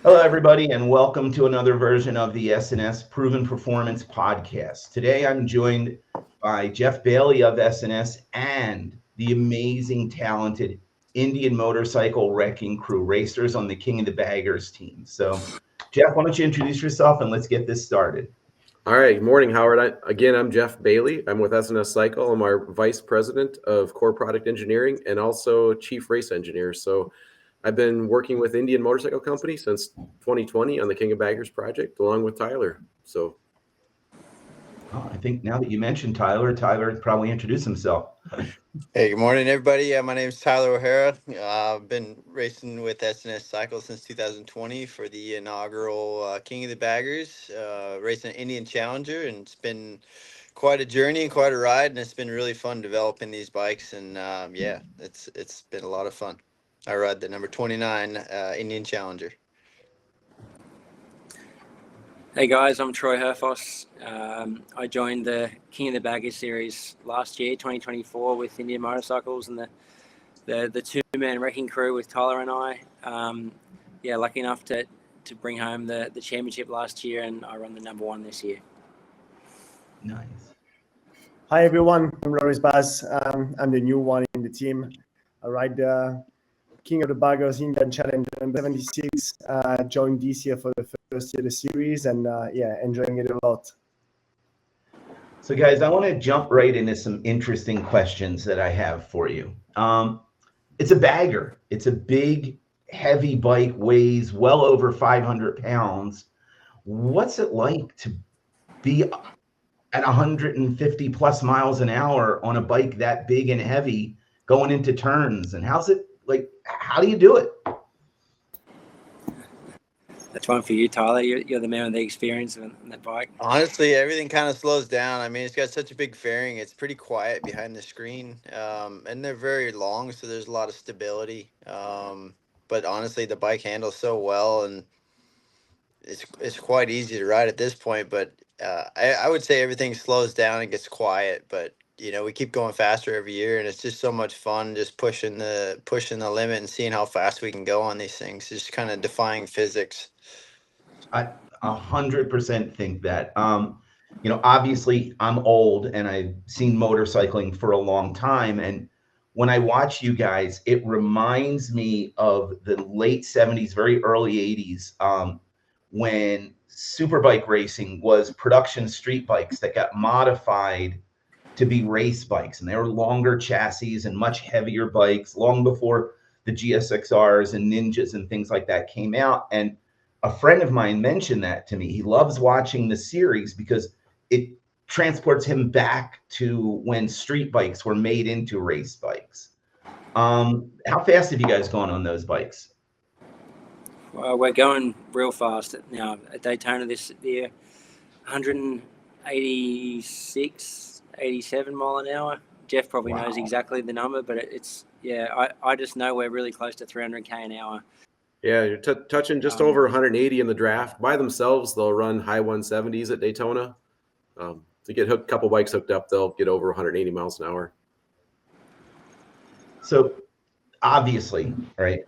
Hello, everybody, and welcome to another version of the S&S Proven Performance Podcast. Today, I'm joined by Jeff Bailey of S&S and the amazing, talented Indian motorcycle wrecking crew racers on the King of the Baggers team. So, Jeff, why don't you introduce yourself and let's get this started. All right. Good morning, Howard. I'm Jeff Bailey. I'm with S&S Cycle. I'm our Vice President of Core Product Engineering and also Chief Race Engineer. So I've been working with Indian Motorcycle Company since 2020 on the King of Baggers project, along with Tyler. So I think now that you mentioned Tyler probably introduce himself. Hey, good morning, everybody. My name is Tyler O'Hara. I've been racing with S&S Cycle since 2020 for the inaugural King of the Baggers, racing an Indian Challenger, and it's been quite a journey and quite a ride, and it's been really fun developing these bikes, and it's been a lot of fun. I ride the number 29 Indian Challenger. Hey guys, I'm Troy Herfoss. I joined the King of the Baggers series last year, 2024, with Indian Motorcycles and the two-man wrecking crew with Tyler and I. Lucky enough to bring home the championship last year, and I run the number one this year. Nice. Hi everyone, I'm Loris Baz. I'm the new one in the team. I ride the King of the Baggers Indian Challenge number 76. Joined this year for the first year of the series, and enjoying it a lot. So, guys, I want to jump right into some interesting questions that I have for you. It's a bagger. It's a big, heavy bike, weighs well over 500 pounds. What's it like to be at 150 plus miles an hour on a bike that big and heavy going into turns? And how's it like? How do you do it? That's one for you, Tyler. You're the man with the experience on that bike. Honestly, everything kind of slows down. I mean, it's got such a big fairing. It's pretty quiet behind the screen, and they're very long, so there's a lot of stability. But honestly, the bike handles so well, and it's quite easy to ride at this point. But I would say everything slows down and gets quiet. But we keep going faster every year, and it's just so much fun just pushing the limit and seeing how fast we can go on these things. It's just kind of defying physics. I 100% think that. Obviously I'm old and I've seen motorcycling for a long time. And when I watch you guys, it reminds me of the late 70s, very early 80s, when superbike racing was production street bikes that got modified to be race bikes. And they were longer chassis and much heavier bikes long before the GSXRs and Ninjas and things like that came out. And a friend of mine mentioned that to me. He loves watching the series because it transports him back to when street bikes were made into race bikes. How fast have you guys gone on those bikes? Well, we're going real fast now at Daytona this year, 186, 87 mile an hour. Jeff probably knows exactly the number, but I just know we're really close to 300k an hour. yeah, you're touching just over 180 in the draft. By themselves, they'll run high 170s at Daytona. To get a couple bikes hooked up, they'll get over 180 miles an hour. So obviously, right,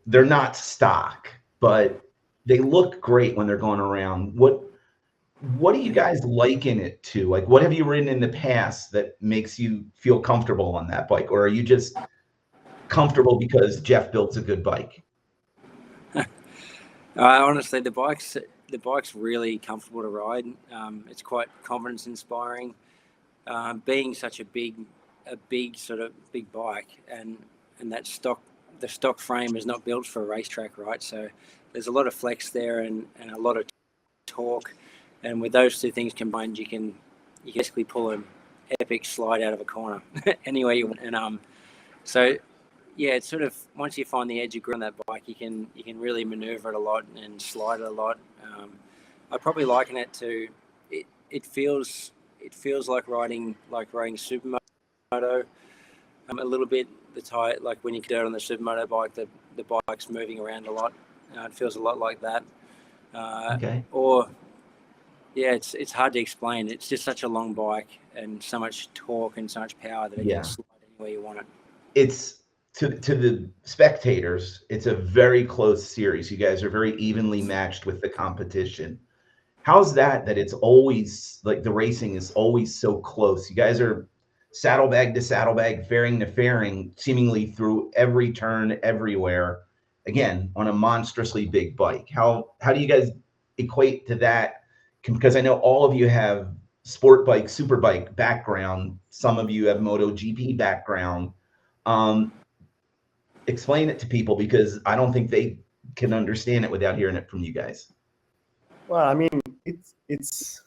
they're not stock, but they look great when they're going around. What do you guys liken it to? Like, what have you ridden in the past that makes you feel comfortable on that bike? Or are you just comfortable because Jeff built a good bike? Honestly, the bike's really comfortable to ride. It's quite confidence inspiring. Being such a big bike, and the stock frame is not built for a racetrack, right? So there's a lot of flex there and a lot of torque, and with those two things combined, you can basically pull an epic slide out of a corner anywhere you want. And it's sort of, once you find the edge of grip on that bike, you can really maneuver it a lot and slide it a lot. I probably liken it to it feels like riding supermoto a little bit. The tire, like when you get out on the supermoto bike, the bike's moving around a lot. It feels a lot like that. Okay. It's hard to explain. It's just such a long bike and so much torque and so much power that it can slide anywhere you want it. to the spectators, it's a very close series. You guys are very evenly matched with the competition. How's that it's always like the racing is always so close? You guys are saddlebag to saddlebag, fairing to fairing, seemingly through every turn, everywhere. Again, on a monstrously big bike. How do you guys equate to that? Because I know all of you have sport bike, super bike background. Some of you have MotoGP background. Explain it to people, because I don't think they can understand it without hearing it from you guys. Well, I mean, it's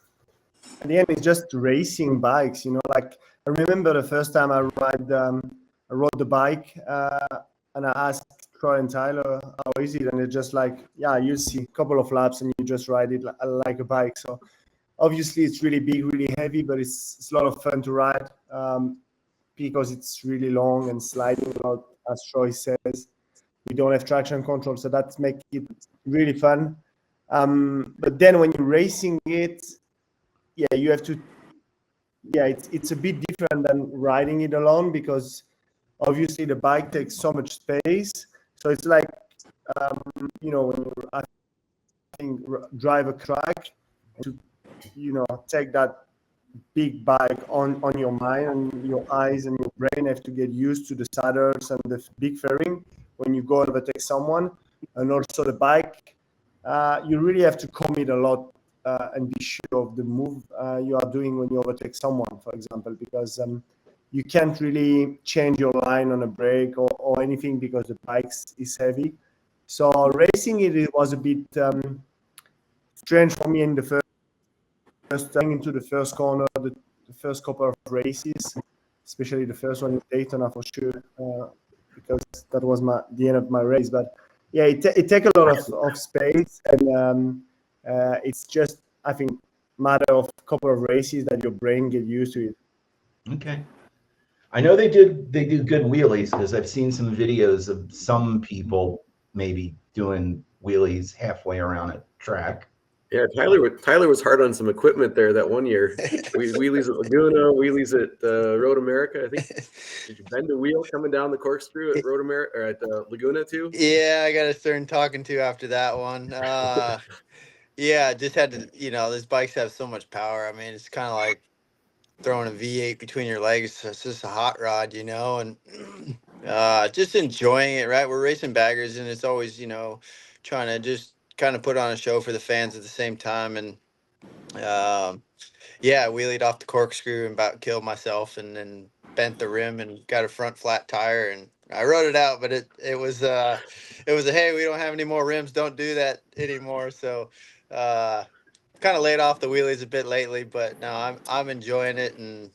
at the end, it's just racing bikes, like I remember the first time I rode the bike, and I asked Troy and Tyler, how is it? And it's just like, yeah, you see a couple of laps and you just ride it like a bike. So obviously it's really big, really heavy, but it's a lot of fun to ride, because it's really long and sliding a lot, as Troy says. We don't have traction control, so that makes it really fun. But then when you're racing it, you have to, it's a bit different than riding it alone, because obviously the bike takes so much space. So it's like, when you drive a track, to, take that big bike on your mind, and your eyes and your brain have to get used to the saddles and the big fairing when you go overtake someone. And also the bike, you really have to commit a lot, and be sure of the move you are doing when you overtake someone, for example, because you can't really change your line on a brake or anything, because the bike is heavy. So racing it was a bit strange for me in the first time into the first corner, the first couple of races, especially the first one in Daytona for sure, because that was the end of my race. But yeah, it takes a lot of space, and it's just, I think, matter of a couple of races that your brain get used to it. Okay. I know they do good wheelies, because I've seen some videos of some people maybe doing wheelies halfway around a track. Yeah, Tyler was hard on some equipment there that one year. Wheelies at Laguna, wheelies at Road America. I think, did you bend a wheel coming down the corkscrew at Road America, or at Laguna too? Yeah, I got a stern talking to after that one. Yeah, just had to, these bikes have so much power. I mean, it's kind of like throwing a V8 between your legs. So it's just a hot rod, and just enjoying it, right? We're racing baggers, and it's always, trying to just kind of put on a show for the fans at the same time. And I wheelied off the corkscrew and about killed myself, and then bent the rim and got a front flat tire, and I rode it out, but it was a hey, we don't have any more rims, don't do that anymore. So kind of laid off the wheelies a bit lately, but no, I'm enjoying it. And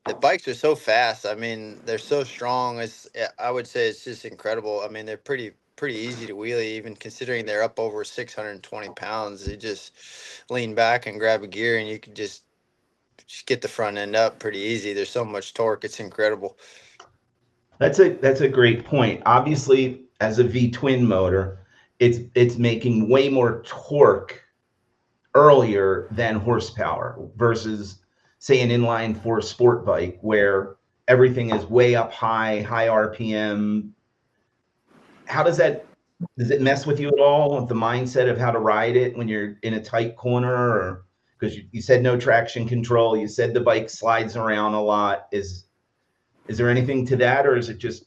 the bikes are so fast. I mean, they're so strong. I would say it's just incredible. I mean, they're pretty easy to wheelie, even considering they're up over 620 pounds. You just lean back and grab a gear, and you can just get the front end up pretty easy. There's so much torque. It's incredible. That's a great point. Obviously, as a V twin motor, it's making way more torque earlier than horsepower, versus say an inline four sport bike, where everything is way up high RPM. How does it mess with you at all, with the mindset of how to ride it when you're in a tight corner? Or because you said no traction control, you said the bike slides around a lot. Is there anything to that, or is it just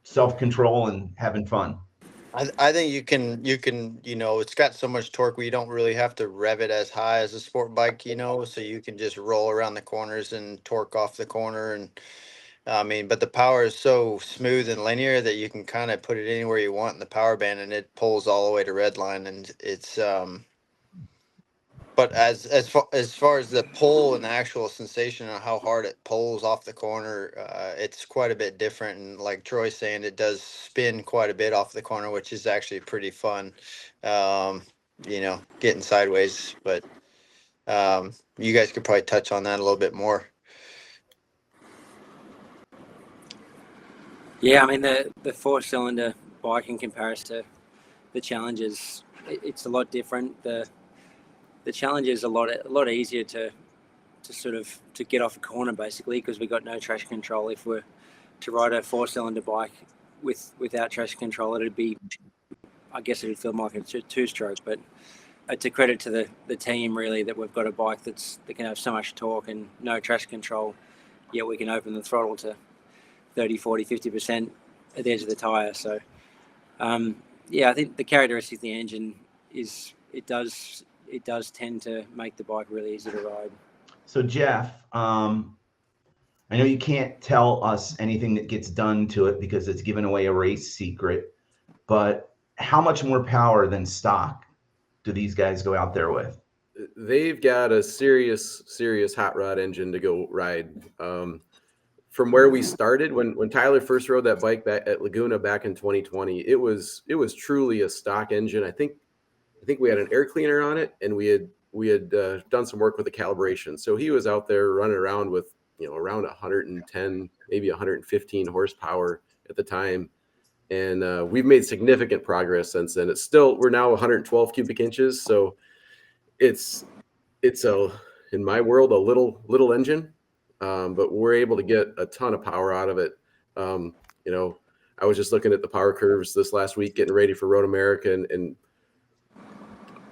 self-control and having fun? I think you can, it's got so much torque where you don't really have to rev it as high as a sport bike, so you can just roll around the corners and torque off the corner. And I mean, but the power is so smooth and linear that you can kind of put it anywhere you want in the power band, and it pulls all the way to red line. And it's but as far as the pull and the actual sensation of how hard it pulls off the corner, it's quite a bit different. And like Troy's saying, it does spin quite a bit off the corner, which is actually pretty fun. Getting sideways. But you guys could probably touch on that a little bit more. Yeah, I mean, the four-cylinder bike in comparison to the Challengers, it's a lot different. The Challenger is a lot easier to get off a corner, basically, because we got no traction control if we're to ride a four-cylinder bike without traction control, it'd be, I guess it'd feel more like a two-stroke. But it's a credit to the team really that we've got a bike that can have so much torque and no traction control, yet we can open the throttle to 30, 40, 50% at the edge of the tire. So yeah, I think the characteristic of the engine is it does tend to make the bike really easy to ride. So Jeff, I know you can't tell us anything that gets done to it because it's giving away a race secret, but how much more power than stock do these guys go out there with? They've got a serious hot rod engine to go ride. From where we started, when Tyler first rode that bike back at Laguna back in 2020, it was truly a stock engine. I think we had an air cleaner on it, and we had done some work with the calibration. So he was out there running around with around 110, maybe 115 horsepower at the time, and we've made significant progress since then. We're now 112 cubic inches, so it's in my world a little engine. But we're able to get a ton of power out of it. I was just looking at the power curves this last week, getting ready for Road America, and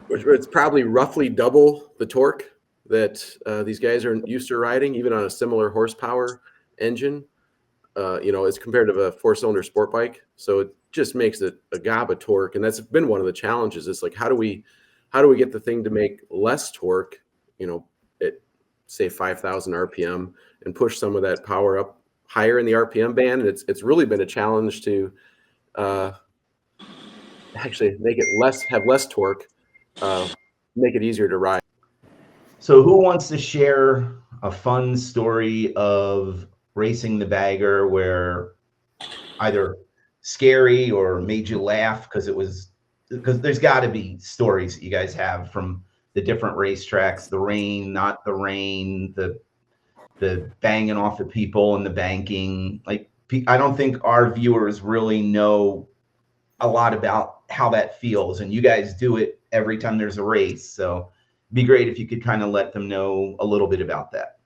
it's probably roughly double the torque that these guys are used to riding, even on a similar horsepower engine, as compared to a 4-cylinder sport bike. So it just makes it a gob of torque. And that's been one of the challenges. It's like, how do we get the thing to make less torque, at say 5,000 RPM, and push some of that power up higher in the RPM band? And it's really been a challenge to actually make it have less torque, make it easier to ride. So who wants to share a fun story of racing the bagger where either scary or made you laugh because there's got to be stories that you guys have from the different racetracks, the rain, not the rain, the banging off the people and the banking. Like, I don't think our viewers really know a lot about how that feels, and you guys do it every time there's a race. So it'd be great if you could kind of let them know a little bit about that.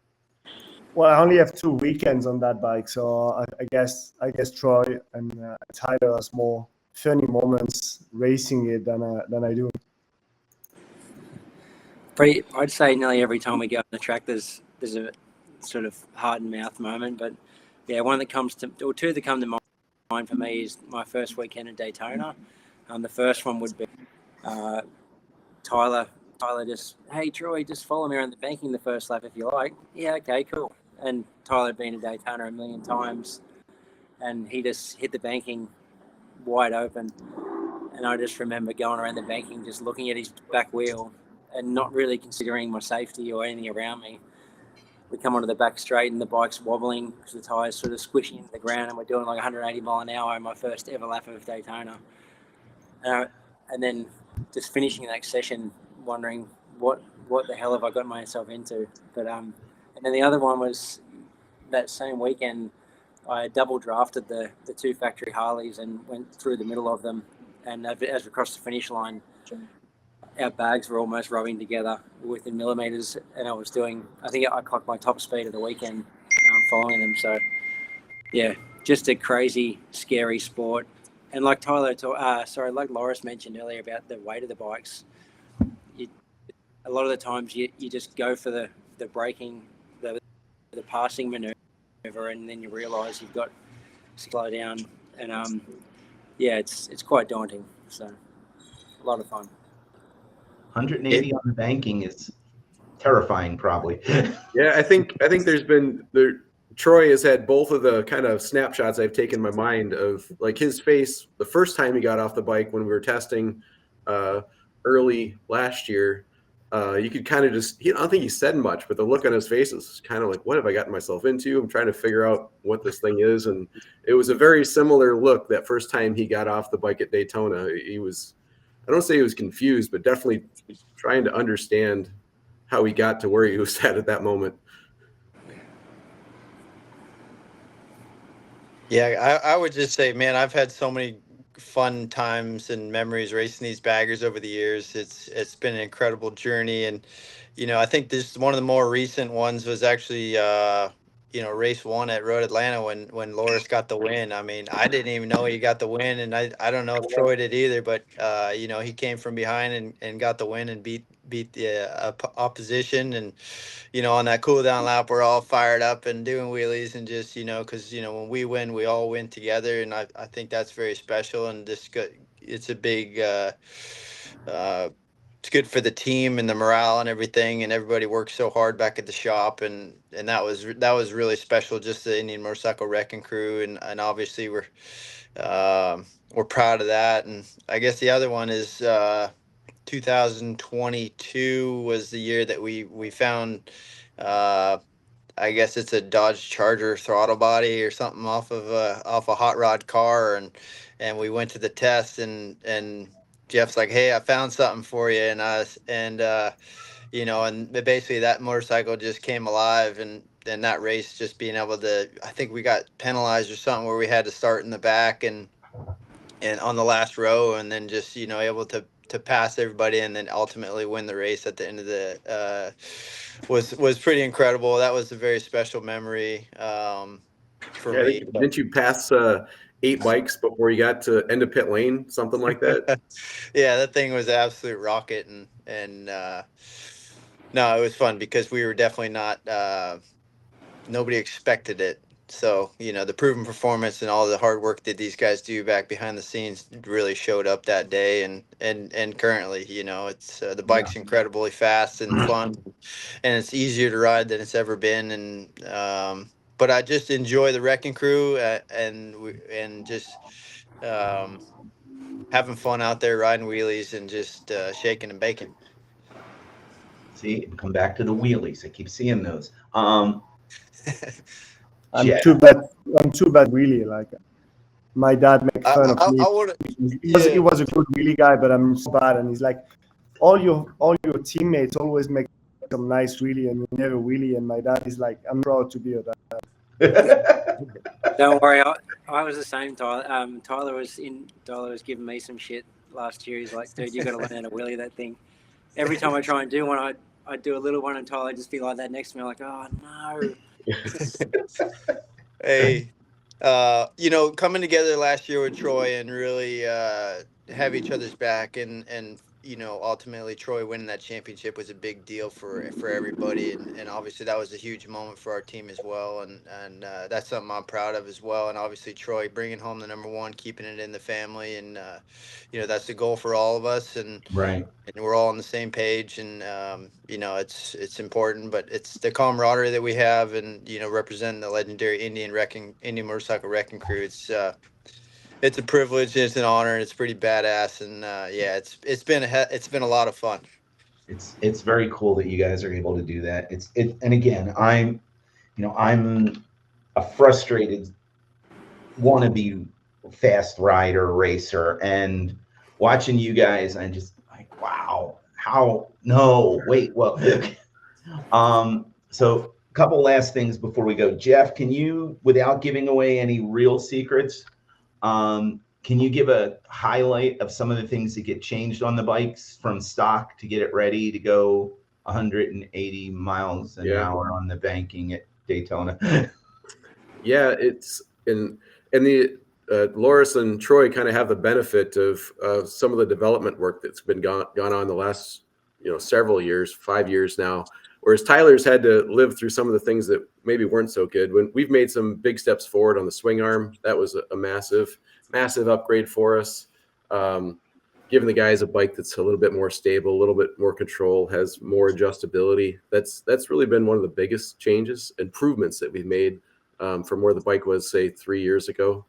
Well, I only have 2 weekends on that bike, so I guess Troy and Tyler has more funny moments racing it than I do. I'd say nearly every time we go on the track, there's a sort of heart and mouth moment. But yeah, two that come to mind for me is my first weekend at Daytona. The first one would be Tyler just, hey Troy, just follow me around the banking the first lap if you like. Yeah, okay, cool. And Tyler had been to Daytona a million times, and he just hit the banking wide open. And I just remember going around the banking, just looking at his back wheel and not really considering my safety or anything around me. We come onto the back straight and the bike's wobbling because the tyre's sort of squishing into the ground, and we're doing like 180 mile an hour on my first ever lap of Daytona. And then just finishing the next session, wondering what the hell have I got myself into. But and then the other one was that same weekend, I double drafted the 2 factory Harleys and went through the middle of them. And as we crossed the finish line, our bags were almost rubbing together within millimeters. And I think I clocked my top speed of the weekend following them. So yeah, just a crazy, scary sport. And like like Loris mentioned earlier about the weight of the bikes, a lot of the times you just go for the braking, the passing maneuver, and then you realise you've got to slow down. And yeah, it's quite daunting. So a lot of fun. 180 on the banking is terrifying, probably. Yeah, I think Troy has had both of the kind of snapshots I've taken in my mind of like his face the first time he got off the bike when we were testing early last year. You could kind of just, I don't think he said much, but the look on his face is kind of like, what have I gotten myself into? I'm trying to figure out what this thing is. And it was a very similar look that first time he got off the bike at Daytona. He was, I don't say he was confused, but definitely trying to understand how he got to where he was at that moment. Yeah, I would just say, man, I've had so many fun times and memories racing these baggers over the years. It's been an incredible journey, and I think this one of the more recent ones was actually race 1 at Road Atlanta when Loris got the win. I mean, I didn't even know he got the win, and I don't know if Troy did either, but he came from behind and got the win and beat the opposition. And on that cool down lap, we're all fired up and doing wheelies, and just because when we win, we all win together, and I think that's very special, and it's a big it's good for the team and the morale and everything, and everybody works so hard back at the shop, and that was really special, just the Indian Motorcycle Wrecking Crew, and obviously we're proud of that. And I guess the other one is 2022 was the year that we found I guess it's a Dodge Charger throttle body or something off a hot rod car, and we went to the test, and Jeff's like, "Hey, I found something for you," and basically that motorcycle just came alive, and that race, just being able to, I think we got penalized or something where we had to start in the back and on the last row, and then just able to pass everybody and then ultimately win the race at the end of the was pretty incredible. That was a very special memory for me. Didn't you pass 8 bikes before you got to end of pit lane, something like that? Yeah, that thing was an absolute rocket, and no, it was fun because we were definitely not nobody expected it. So, the proven performance and all the hard work that these guys do back behind the scenes really showed up that day, and currently, it's the bike's incredibly fast and fun, and it's easier to ride than it's ever been. And but I just enjoy the Wrecking Crew, and just having fun out there riding wheelies and just shaking and baking. See, come back to the wheelies. I keep seeing those. I'm Yeah. too bad, really. Like, my dad makes fun of me. I would. He was a good wheelie guy, but I'm so bad. And he's like, all your teammates always make some nice wheelie, and you never wheelie. And my dad is like, I'm proud to be your dad. Don't worry, I was the same. Tyler was giving me some shit last year. He's like, "Dude, you got to learn how to wheelie that thing." Every time I try and do one, I do a little one, and Tyler just be like that next to me. I'm like, "Oh no." Hey, coming together last year with Troy and really have each other's back, and ultimately Troy winning that championship was a big deal for everybody, and obviously that was a huge moment for our team as well, and that's something I'm proud of as well. And obviously Troy bringing home the #1, keeping it in the family, and that's the goal for all of us, and Right. we're all on the same page, and it's important, but it's the camaraderie that we have, and representing the legendary Indian Motorcycle Wrecking Crew. It's a privilege, and it's an honor, and it's pretty badass, and it's been a lot of fun. It's very cool that you guys are able to do that. And again, I'm a frustrated wannabe fast rider racer, and watching you guys, I'm just like, wow, how? No, wait, well, so a couple last things before we go. Jeff, can you, without giving away any real secrets, can you give a highlight of some of the things that get changed on the bikes from stock to get it ready to go 180 miles an hour on the banking at Daytona? Yeah, it's and the Loris and Troy kind of have the benefit of some of the development work that's been gone on the last several years, 5 years now. Whereas Tyler's had to live through some of the things that maybe weren't so good. When we've made some big steps forward on the swing arm, that was a massive upgrade for us. Giving the guys a bike that's a little bit more stable, a little bit more control, has more adjustability. That's really been one of the biggest changes, improvements that we've made from where the bike was, say, 3 years ago.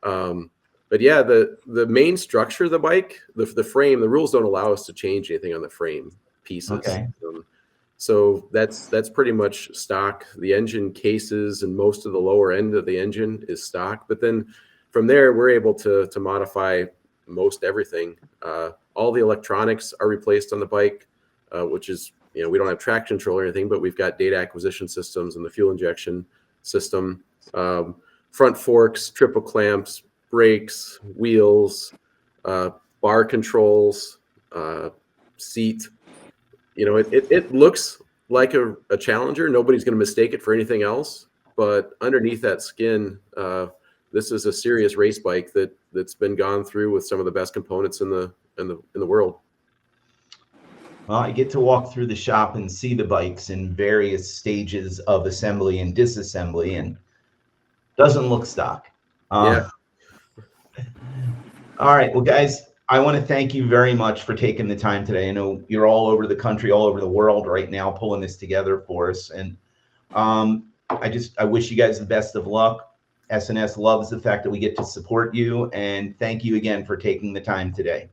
But yeah, the main structure of the bike, the frame, the rules don't allow us to change anything on the frame pieces. Okay. So that's pretty much stock. The engine cases and most of the lower end of the engine is stock. But then from there, we're able to modify most everything. All the electronics are replaced on the bike, which is, we don't have traction control or anything, but we've got data acquisition systems and the fuel injection system, front forks, triple clamps, brakes, wheels, bar controls, seat. It looks like a Challenger. Nobody's going to mistake it for anything else, but underneath that skin, this is a serious race bike that's been gone through with some of the best components in the world. Well, I get to walk through the shop and see the bikes in various stages of assembly and disassembly, and doesn't look stock. Yeah. All right. Well, guys, I want to thank you very much for taking the time today. I know you're all over the country, all over the world right now, pulling this together for us. And I wish you guys the best of luck. SNS loves the fact that we get to support you. And thank you again for taking the time today.